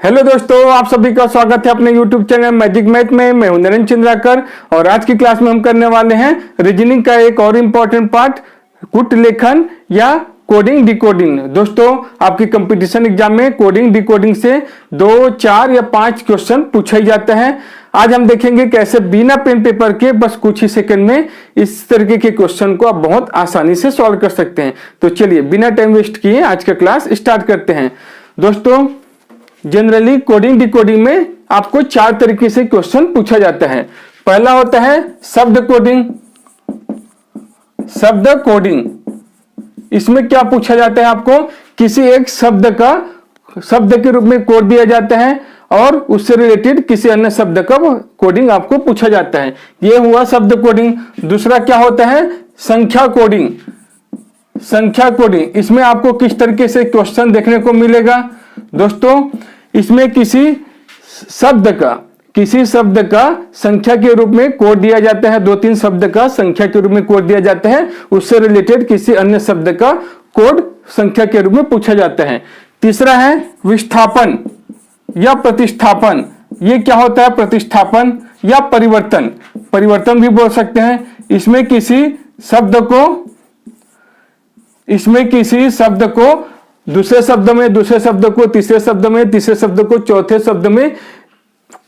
Hello दोस्तों, आप सभी का स्वागत है अपने YouTube चैनल मैजिक मैथ में। मैं हूं नरेंद्र चंद्राकर और आज की क्लास में हम करने वाले हैं रीजनिंग का एक और इम्पोर्टेंट पार्ट, कुट लेखन या कोडिंग डिकोडिंग। दोस्तों, आपके कंपटीशन एग्जाम में कोडिंग डिकोडिंग से 2, 4 या 5 क्वेश्चन पूछे जाते हैं। आज हम देखेंगे कैसे बिना पेन पेपर के बस कुछ ही सेकंड में इस तरीके के क्वेश्चन को आप बहुत आसानी से सॉल्व कर सकते हैं। तो चलिए बिना टाइम वेस्ट किए आज का क्लास स्टार्ट करते हैं। दोस्तों, जनरली कोडिंग डिकोडिंग में आपको 4 तरीके से क्वेश्चन पूछा जाता है। पहला होता है शब्द कोडिंग। शब्द कोडिंग, इसमें क्या पूछा जाता है, आपको किसी एक शब्द के रूप में कोड दिया जाता है और उससे रिलेटेड किसी अन्य शब्द का कोडिंग आपको पूछा जाता है। यह हुआ शब्द कोडिंग। दूसरा क्या होता है, संख्या कोडिंग। संख्या कोडिंग, इसमें आपको किस तरीके से क्वेश्चन देखने को मिलेगा। दोस्तों, इसमें किसी शब्द का संख्या के रूप में कोड दिया जाता है। 2-3 शब्द का संख्या के रूप में कोड दिया जाता है, उससे रिलेटेड किसी अन्य शब्द का कोड संख्या के रूप में पूछा जाता है। तीसरा है विस्थापन या प्रतिस्थापन। ये क्या होता है, प्रतिस्थापन या परिवर्तन। परिवर्तन भी बोल सकते हैं। इसमें किसी शब्द को दूसरे शब्द में, दूसरे शब्द को तीसरे शब्द में, तीसरे शब्द को चौथे शब्द में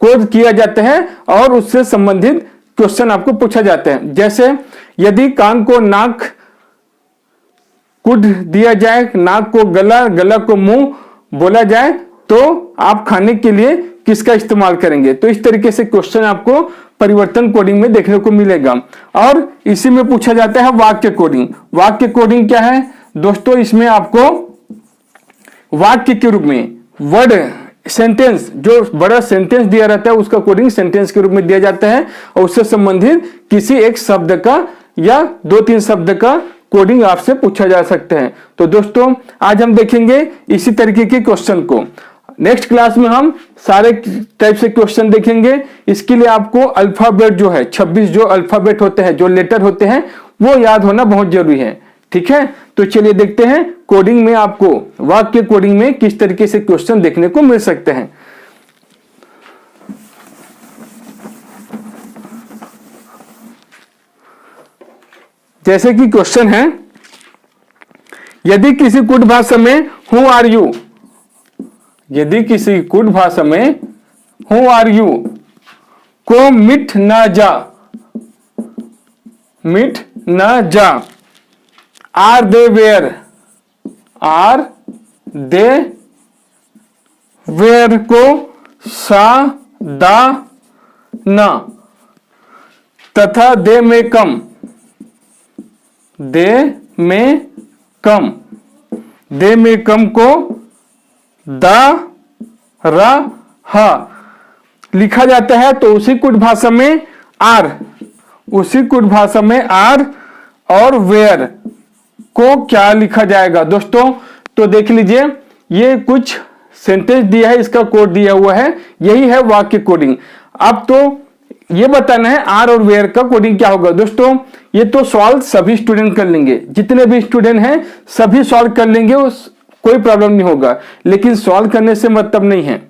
कोड किया जाता है और उससे संबंधित क्वेश्चन आपको पूछा जाता है। जैसे यदि कान को नाक कुड दिया जाए, नाक को गला, गला को मुंह बोला जाए, तो आप खाने के लिए किसका इस्तेमाल करेंगे। तो इस तरीके से क्वेश्चन आपको परिवर्तन कोडिंग में देखने को मिलेगा। और इसी में पूछा जाता है वाक्य कोडिंग। वाक्य कोडिंग क्या है दोस्तों, इसमें आपको वाक्य के रूप में वर्ड सेंटेंस, जो बड़ा सेंटेंस दिया रहता है उसका कोडिंग सेंटेंस के रूप में दिया जाता है और उससे संबंधित किसी एक शब्द का या 2-3 शब्द का कोडिंग आपसे पूछा जा सकता है। तो दोस्तों, आज हम देखेंगे इसी तरीके के क्वेश्चन को। नेक्स्ट क्लास में हम सारे टाइप से क्वेश्चन देखेंगे। इसके लिए आपको अल्फाबेट जो है 26 जो अल्फाबेट होते हैं, जो लेटर होते हैं, वो याद होना बहुत जरूरी है। ठीक है, तो चलिए देखते हैं कोडिंग में आपको वाक्य कोडिंग में किस तरीके से क्वेश्चन देखने को मिल सकते हैं। जैसे कि क्वेश्चन है, यदि किसी कुट भाषा में हु आर यू, यदि किसी कुट भाषा में हु आर यू को मिट ना जा, मिट ना जा, are they where, are they where को सा दा ना, तथा दे में कम, दे में कम, दे में कम को दा रा हा लिखा जाता है। तो उसी कुट भाषा में आर, उसी कुट भाषा में आर और वेयर को क्या लिखा जाएगा दोस्तों। तो देख लीजिए, ये कुछ सेंटेंस दिया है, इसका कोड दिया हुआ है, यही है वाक्य कोडिंग। अब तो ये बताना है आर और वेयर का कोडिंग क्या होगा। दोस्तों, ये तो सॉल्व सभी स्टूडेंट कर लेंगे, जितने भी स्टूडेंट हैं सभी सॉल्व कर लेंगे, कोई प्रॉब्लम नहीं होगा। लेकिन सॉल्व करने से मतलब नहीं है,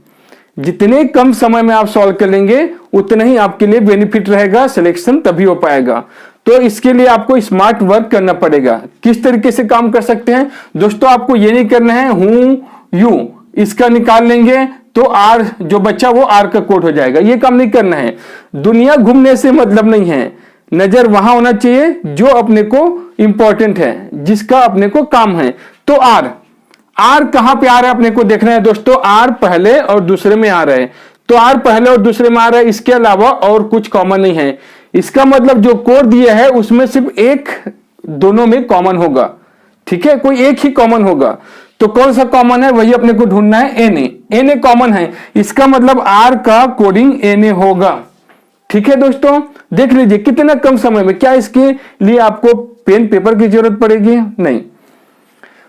जितने कम समय में आप सॉल्व कर लेंगे उतना ही आपके लिए बेनिफिट रहेगा, सिलेक्शन तभी हो पाएगा। तो इसके लिए आपको स्मार्ट वर्क करना पड़ेगा। किस तरीके से काम कर सकते हैं दोस्तों, आपको ये नहीं करना है हूं यू इसका निकाल लेंगे तो आर जो बच्चा वो आर का कोड हो जाएगा, ये काम नहीं करना है। दुनिया घूमने से मतलब नहीं है, नजर वहां होना चाहिए जो अपने को इंपॉर्टेंट है, जिसका अपने को काम है। तो आर कहां पे आ रहा है अपने को देखना है दोस्तों। आर पहले और दूसरे में आ रहा है, तो आर पहले और दूसरे में आ रहा है, इसके अलावा और कुछ कॉमन नहीं है। इसका मतलब जो कोड दिया है उसमें सिर्फ एक दोनों में कॉमन होगा। ठीक है, कोई एक ही कॉमन होगा। तो कौन सा कॉमन है वही अपने को ढूंढना है। एन ए कॉमन है, इसका मतलब आर का कोडिंग एन ए होगा। ठीक है दोस्तों, देख लीजिए कितना कम समय में, क्या इसके लिए आपको पेन पेपर की जरूरत पड़ेगी, नहीं।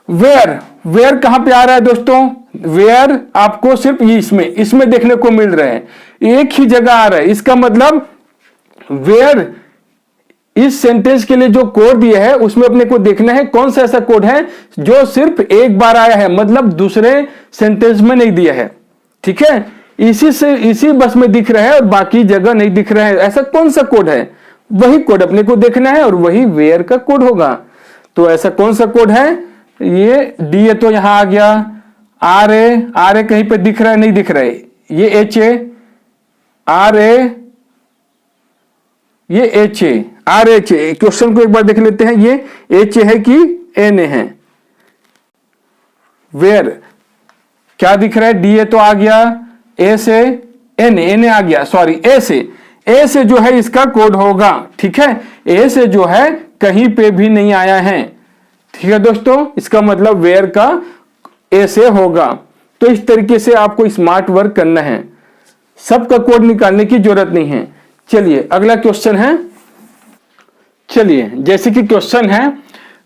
वेयर कहां पे आ रहा है दोस्तों, वेयर आपको सिर्फ इसमें देखने को मिल रहा है, एक ही जगह आ रहा है। इसका मतलब वेयर इस सेंटेंस के लिए जो कोड दिया है उसमें अपने को देखना है कौन सा ऐसा कोड है जो सिर्फ एक बार आया है, मतलब दूसरे सेंटेंस में नहीं दिया है। ठीक है, इसी बस में दिख रहा है और बाकी जगह नहीं दिख रहा है। ऐसा कौन सा कोड है? वही कोड अपने को देखना है और वही वेयर का कोड होगा। तो ऐसा कौन सा कोड है? ये डी ए तो यहां आ गया, आर ए कहीं पे दिख रहा है? नहीं दिख रहा है। ये एच ए, आर ए, ये H A, R H A. Question को एक बार देख लेते हैं, ये एच ए है कि एन ए है? वेयर क्या दिख रहा है? डी ए तो आ गया, ए से एन ए आ गया, सॉरी ए से जो है इसका कोड होगा। ठीक है, ए से जो है कहीं पे भी नहीं आया है। ठीक है दोस्तों, इसका मतलब वेयर का ए से होगा। तो इस तरीके से आपको स्मार्ट वर्क करना है, सबका कोड निकालने की जरूरत नहीं है। चलिए अगला क्वेश्चन है। चलिए जैसे कि क्वेश्चन है,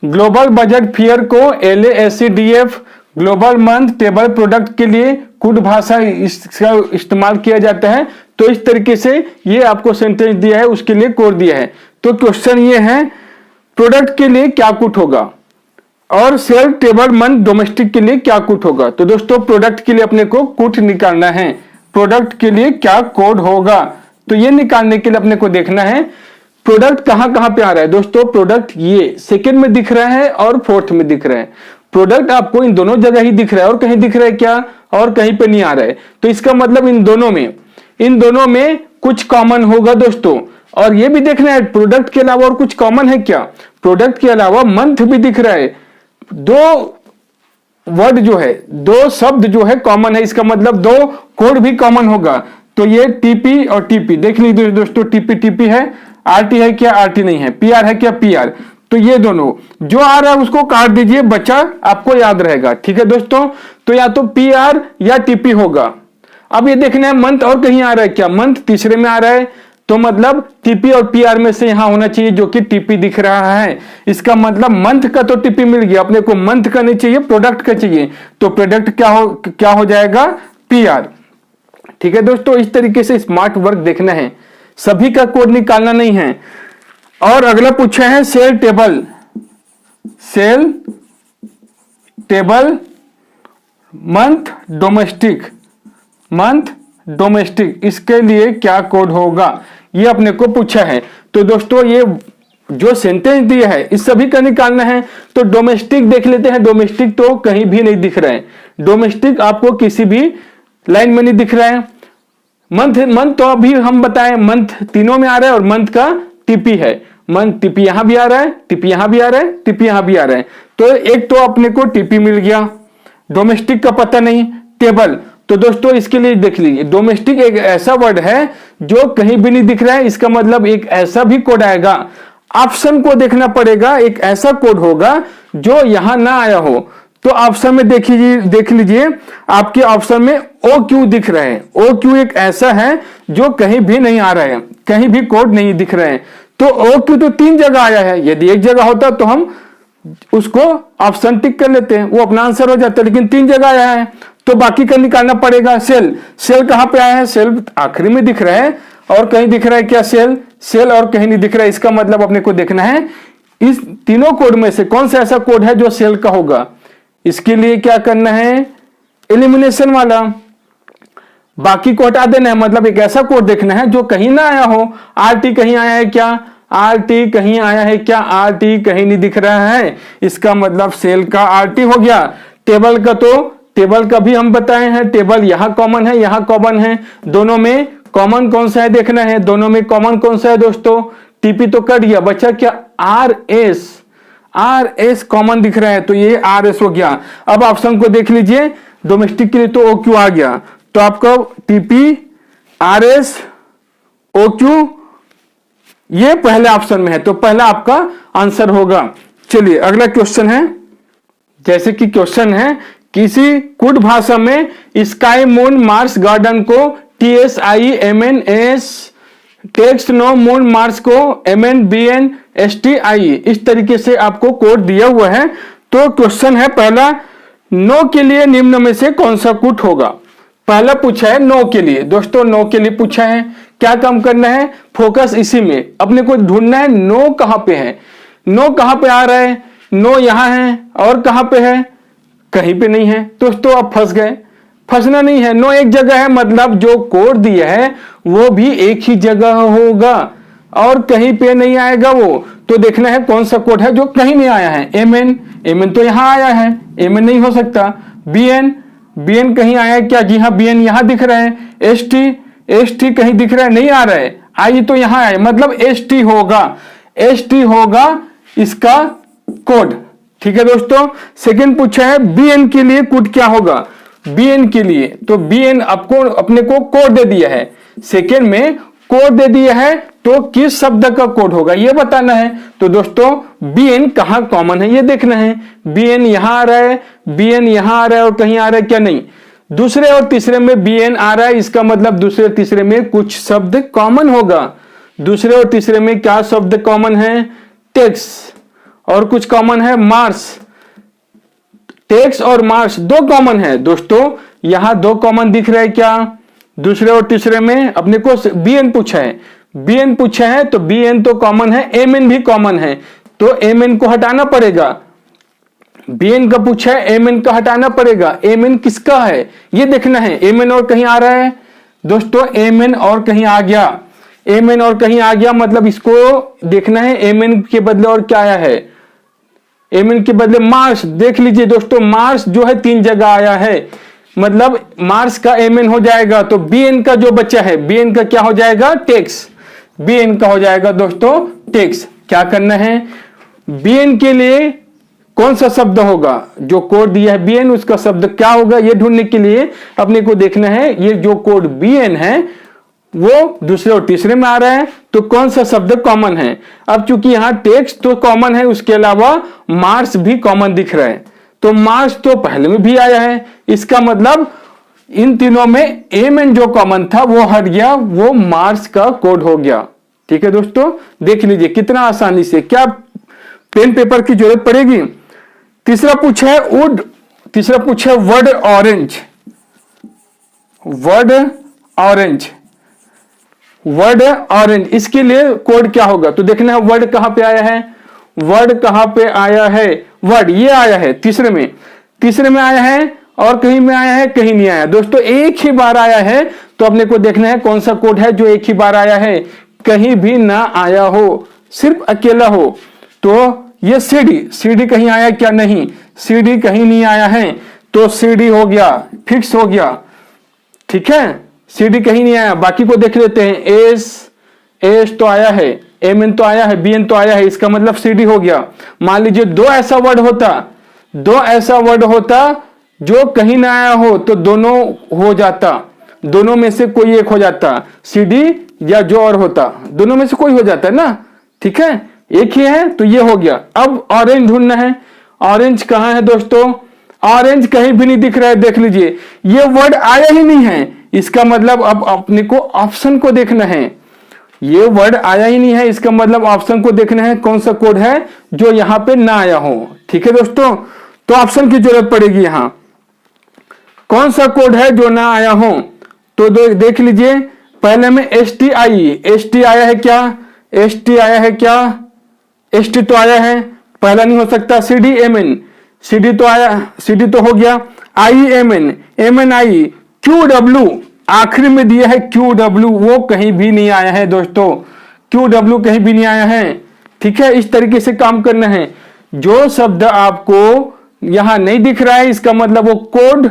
ग्लोबल बजट फियर को LASCDF global month table product के लिए कुड भाषा इसका इस्तेमाल किया जाता है। तो इस तरीके से ये आपको सेंटेंस दिया है, उसके लिए कोड दिया है। तो क्वेश्चन ये है, प्रोडक्ट के लिए क्या कुट होगा और सेल टेबल मंथ डोमेस्टिक के लिए क्या कुट होगा। तो दोस्तों प्रोडक्ट के लिए अपने को कुट निकालना है, प्रोडक्ट के लिए क्या कोड होगा। तो ये निकालने के लिए अपने को देखना है प्रोडक्ट कहां कहां पे आ रहा है। दोस्तों प्रोडक्ट ये सेकंड में दिख रहा है और फोर्थ में दिख रहा है। प्रोडक्ट आपको इन दोनों जगह ही दिख रहा है और कहीं दिख रहा है क्या? और कहीं पे नहीं आ रहा है। तो इसका मतलब इन दोनों में कुछ कॉमन होगा दोस्तों। और ये भी देखना है प्रोडक्ट के अलावा और कुछ कॉमन है क्या। प्रोडक्ट के अलावा मंथ भी दिख रहा है, दो वर्ड जो है, दो शब्द जो है कॉमन है, इसका मतलब दो कोड भी कॉमन होगा। तो ये टीपी और टीपी देख लीजिए दोस्तों, टीपी है, आरटी है क्या? आरटी नहीं है। पीआर है क्या? पीआर। तो ये दोनों जो आ रहा है उसको काट दीजिए, बच्चा आपको याद रहेगा। ठीक है दोस्तों, तो या तो पीआर या टीपी होगा। अब ये देखना है मंथ और कहीं आ रहा है क्या? मंथ तीसरे में आ रहा है, तो मतलब टीपी और पीआर में से यहां होना चाहिए जो कि टीपी दिख रहा है। इसका मतलब मंथ का तो टीपी मिल गया, अपने को मंथ का नहीं चाहिए, प्रोडक्ट का चाहिए। तो प्रोडक्ट क्या हो जाएगा? पीआर। ठीक है दोस्तों, इस तरीके से स्मार्ट वर्क देखना है, सभी का कोड निकालना नहीं है। और अगला पूछा है सेल टेबल मंथ डोमेस्टिक इसके लिए क्या कोड होगा, ये अपने को पूछा है। तो दोस्तों ये जो सेंटेंस दिया है इस सभी का निकालना है। तो डोमेस्टिक देख लेते हैं, डोमेस्टिक तो कहीं भी नहीं दिख रहा है, डोमेस्टिक आपको किसी भी लाइन में नहीं दिख रहा है। मंथ तो अभी हम बताएं, मंथ तीनों में आ रहा है और मंथ का टीपी है। मंथ टीपी यहां भी आ रहा है, टीपी यहां भी आ रहा है, टीपी यहां भी आ रहा है। तो एक तो अपने को टीपी मिल गया, डोमेस्टिक का पता नहीं, टेबल। तो दोस्तों इसके लिए देख लीजिए, डोमेस्टिक एक ऐसा वर्ड है जो कहीं भी नहीं दिख रहा है, इसका मतलब एक ऐसा भी कोड आएगा। ऑप्शन को देखना पड़ेगा, एक ऐसा कोड होगा जो यहां ना आया हो। तो ऑप्शन में देख लीजिए आपके ऑप्शन में OQ दिख रहा है। OQ एक ऐसा है जो कहीं भी नहीं आ रहा है, कहीं भी कोड नहीं दिख रहे हैं। तो OQ तो 3 जगह आया है, यदि एक जगह होता तो हम उसको ऑप्शन टिक कर लेते हैं, वो अपना आंसर हो जाता है। लेकिन 3 जगह आया है तो बाकी का निकालना पड़ेगा। सेल कहां पे आया है? सेल आखिरी में दिख रहा है और कहीं दिख रहा है क्या? सेल और कहीं नहीं दिख रहा है। इसका मतलब अपने को देखना है इस तीनों कोड में से कौन सा ऐसा कोड है जो सेल का होगा। इसके लिए क्या करना है? एलिमिनेशन वाला, बाकी को हटा देना है। मतलब एक ऐसा कोड देखना है जो कहीं ना आया हो। आरटी कहीं आया है क्या? आरटी कहीं आया है क्या? आरटी कहीं नहीं दिख रहा है, इसका मतलब सेल का आरटी हो गया। टेबल का भी हम बताए हैं, टेबल यहां कॉमन है, यहां कॉमन है। दोनों में कॉमन कौन सा है देखना है, दोनों में कॉमन कौन सा है दोस्तों? टीपी तो कट गया, बचा क्या? आर एस कॉमन दिख रहा है, तो ये RS हो गया। अब ऑप्शन को देख लीजिए, डोमेस्टिक के लिए तो OQ आ गया, तो आपका टीपी RS OQ ये पहले ऑप्शन में है, तो पहला आपका आंसर होगा। चलिए अगला क्वेश्चन है। जैसे कि क्वेश्चन है, किसी कुड भाषा में स्काई मून मार्स गार्डन को TSIMNS, text no moon Mars को MNBNSTI, इस तरीके से आपको कोड दिया हुआ है। तो क्वेश्चन है पहला, नो के लिए निम्न में से कौन सा कुट होगा। पहला पूछा है नो के लिए, दोस्तों नो के लिए पूछा है। क्या काम करना है? फोकस इसी में, अपने को ढूंढना है नो कहां पे है। नो कहां पे आ रहा है? नो यहां है और कहां पे है? कहीं पे नहीं है। दोस्तों आप फंस गए, फंसना नहीं है। नो एक जगह है मतलब जो कोड दिया है वो भी एक ही जगह होगा और कहीं पे नहीं आएगा वो। तो देखना है कौन सा कोड है जो कहीं नहीं आया है। एम एन तो यहां आया है, एम एन नहीं हो सकता। बी एन कहीं आया है क्या? जी हाँ, बी एन यहां दिख रहा है। एस टी कहीं दिख रहा है? नहीं आ रहा है। आई तो यहां है मतलब एस टी होगा इसका कोड। ठीक है दोस्तों। सेकंड पूछा है बी एन के लिए कोड क्या होगा? बी एन के लिए तो बी एन आपको अपने को कोड दे दिया है, सेकंड में कोड दे दिया है, तो किस शब्द का कोड होगा ये बताना है। तो दोस्तों बी एन कहां कॉमन है ये देखना है। बी एन यहां आ रहा है, बी एन यहां आ रहा है और कहीं आ रहा है क्या? नहीं। दूसरे और तीसरे में बी एन आ रहा है, इसका मतलब दूसरे और तीसरे में कुछ शब्द कॉमन होगा। दूसरे और तीसरे में क्या शब्द कॉमन है? टेक्स और कुछ कॉमन है मार्स। टेक्स और मार्स दो कॉमन है दोस्तों, यहां दो कॉमन दिख रहा है क्या? दूसरे और तीसरे में अपने को बी एन पूछा है, तो बी एन तो कॉमन है, एम एन भी कॉमन है, तो एम एन को हटाना पड़ेगा। बी एन का पूछा है, एम एन का हटाना पड़ेगा। एम एन किसका है ये देखना है। एम एन और कहीं आ रहा है दोस्तों, एम एन और कहीं आ गया, एम एन और कहीं आ गया मतलब इसको देखना है एम एन के बदले और क्या आया है। एम एन के बदले मार्स, देख लीजिए दोस्तों, मार्स जो है 3 जगह आया है, मतलब मार्स का एम एन हो जाएगा। तो बी एन का जो बच्चा है, बी एन का क्या हो जाएगा? टेक्स। बी एन का हो जाएगा दोस्तों टेक्स। क्या करना है? बी एन के लिए कौन सा शब्द होगा? जो कोड दिया है बी एन उसका शब्द क्या होगा ये ढूंढने के लिए अपने को देखना है। ये जो कोड बी एन है वो दूसरे और तीसरे में आ रहा है, तो कौन सा शब्द कॉमन है? अब चूंकि यहां टेक्स्ट तो कॉमन है, उसके अलावा मार्स भी कॉमन दिख रहा है, तो मार्स तो पहले में भी आया है, इसका मतलब इन तीनों में एम एन जो कॉमन था वो हट गया, वो मार्स का कोड हो गया। ठीक है दोस्तों, देख लीजिए कितना आसानी से, क्या पेन पेपर की जरूरत पड़ेगी। तीसरा पूछा है वुड, तीसरा पूछा है वर्ड ऑरेंज। वर्ड ऑरेंज इसके लिए कोड क्या होगा? तो देखना है वर्ड कहां पे आया है, वर्ड कहां पे आया है। वर्ड ये आया है तीसरे में आया है और कहीं में आया है, कहीं नहीं आया दोस्तों, एक ही बार आया है। तो अपने को देखना है कौन सा कोड है जो एक ही बार आया है, कहीं भी ना आया हो, सिर्फ अकेला हो। तो ये सीडी कहीं आया क्या? नहीं, सीडी कहीं नहीं आया है, तो सीडी हो गया, फिक्स हो गया। ठीक है, सीडी कहीं नहीं आया। बाकी को देख लेते हैं। एस तो आया है, एम एन तो आया है, बी एन तो आया है, इसका मतलब सीडी हो गया। मान लीजिए दो ऐसा वर्ड होता जो कहीं ना आया हो, तो दोनों हो जाता, दोनों में से कोई एक हो जाता, सीडी या जो और होता, दोनों में से कोई हो जाता है ना। ठीक है, एक ही है तो ये हो गया। अब ऑरेंज ढूंढना है। ऑरेंज कहां है दोस्तों? ऑरेंज कहीं भी नहीं दिख रहा है, देख लीजिए ये वर्ड आया ही नहीं है, इसका मतलब अब अपने को ऑप्शन को देखना है। ये वर्ड आया ही नहीं है, इसका मतलब ऑप्शन को देखना है कौन सा कोड है जो यहां पे ना आया हो। ठीक है दोस्तों, तो ऑप्शन की जरूरत पड़ेगी। यहां कौन सा कोड है जो ना आया हो? तो देख लीजिए, पहले में एस टी आया है क्या? एस टी आया है क्या? एस टी तो आया है, पहला नहीं हो सकता। सीडी एम एन, सीडी तो आया, सीडी तो हो गया। I M N I, Q W आखिरी में दिया है, क्यू डब्ल्यू वो कहीं भी नहीं आया है दोस्तों, क्यू डब्ल्यू कहीं भी नहीं आया है। ठीक है, इस तरीके से काम करना है। जो शब्द आपको यहां नहीं दिख रहा है, इसका मतलब वो कोड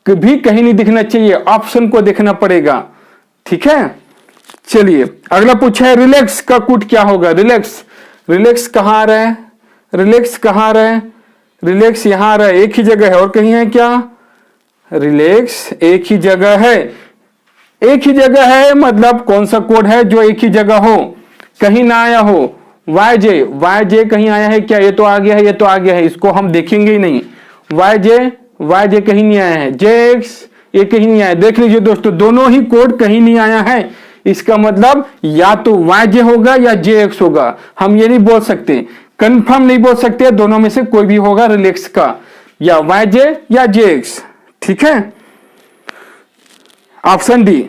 भी कहीं नहीं दिखना चाहिए, ऑप्शन को देखना पड़ेगा। ठीक है, चलिए अगला पूछा है रिलैक्स का कोड क्या होगा? रिलैक्स कहां आ रहा है? रिलैक्स यहां आ रहा है, एक ही जगह है और कहीं है क्या? रिलैक्स एक ही जगह है, मतलब कौन सा कोड है जो एक ही जगह हो, कहीं ना आया हो? वाई जे कहीं आया है क्या? ये तो आ गया है, इसको हम देखेंगे ही नहीं। वाई जे कहीं नहीं आया है। जेएक्स ये कहीं नहीं आया। देख लीजिए दोस्तों, दोनों ही कोड कहीं नहीं आया है, इसका मतलब या तो वाई जे होगा या जेएक्स होगा। हम ये नहीं बोल सकते, कंफर्म नहीं बोल सकते, दोनों में से कोई भी होगा रिलैक्स का, या वाई जे या जेएक्स। ठीक है, ऑप्शन डी।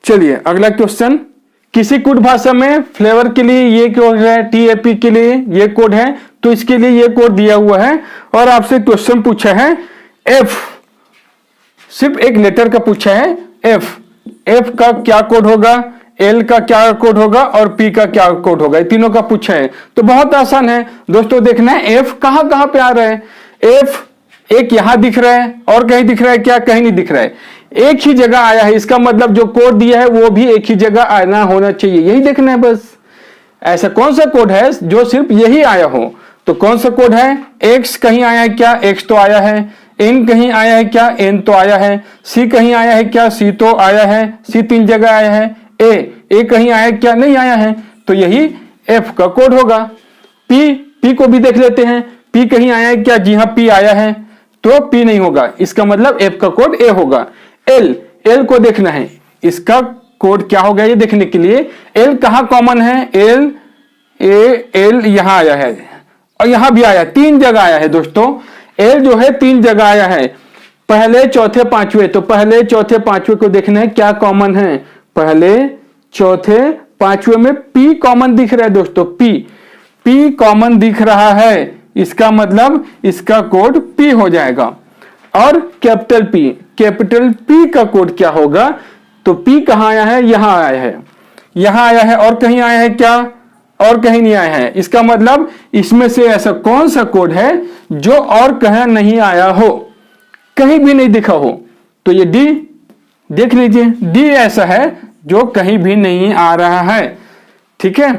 चलिए अगला क्वेश्चन, किसी कोड भाषा में फ्लेवर के लिए ये कोड है, टीएपी के लिए ये कोड है, तो इसके लिए ये कोड दिया हुआ है और आपसे क्वेश्चन पूछा है एफ सिर्फ एक लेटर का पूछा है एफ। एफ का क्या कोड होगा, एल का क्या कोड होगा और पी का क्या कोड होगा, ये तीनों का पूछा है। तो बहुत आसान है दोस्तों, देखना है एफ कहां कहां पे आ रहा है। एफ एक यहां दिख रहा है और कहीं दिख रहा है क्या, कहीं नहीं दिख रहा है, एक ही जगह आया है। इसका मतलब जो कोड दिया है वो भी एक ही जगह आना होना चाहिए, यही देखना है बस। ऐसा कौन सा कोड है जो सिर्फ यही आया हो, तो कौन सा कोड है, एक्स कहीं आया है क्या, एक्स तो आया है, एन कहीं आया है क्या, एन तो आया है, सी कहीं आया है क्या, सी तो आया है, सी 3 जगह आया है, ए कहीं आया है क्या, नहीं आया है, तो यही एफ का कोड होगा। पी को भी देख लेते हैं, पी कहीं आया है क्या, जी हाँ पी आया है, तो पी नहीं होगा, इसका मतलब एफ का कोड ए होगा। एल को देखना है, इसका कोड क्या होगा ये देखने के लिए, एल कहां कॉमन है, एल यहां आया है और यहां भी आया, 3 जगह आया है दोस्तों। एल जो है 3 जगह आया है, पहले चौथे पांचवे, तो पहले चौथे पांचवे को देखना है क्या कॉमन है, पहले चौथे पांचवे में पी कॉमन दिख रहा है दोस्तों, पी कॉमन दिख रहा है, इसका मतलब इसका कोड पी हो जाएगा। और कैपिटल पी का कोड क्या होगा, तो पी कहां आया है, यहां आया है, यहां आया है और कहीं आया है क्या, और कहीं नहीं आया है, इसका मतलब इसमें से ऐसा कौन सा कोड है जो और कहीं नहीं आया हो, कहीं भी नहीं दिखा हो, तो ये डी देख लीजिए, डी ऐसा है जो कहीं भी नहीं आ रहा है। ठीक है,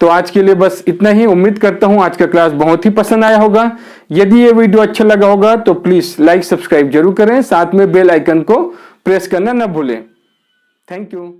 तो आज के लिए बस इतना ही। उम्मीद करता हूं आज का क्लास बहुत ही पसंद आया होगा। यदि ये वीडियो अच्छा लगा होगा तो प्लीज लाइक सब्सक्राइब जरूर करें, साथ में बेल आइकन को प्रेस करना न भूलें। Thank you.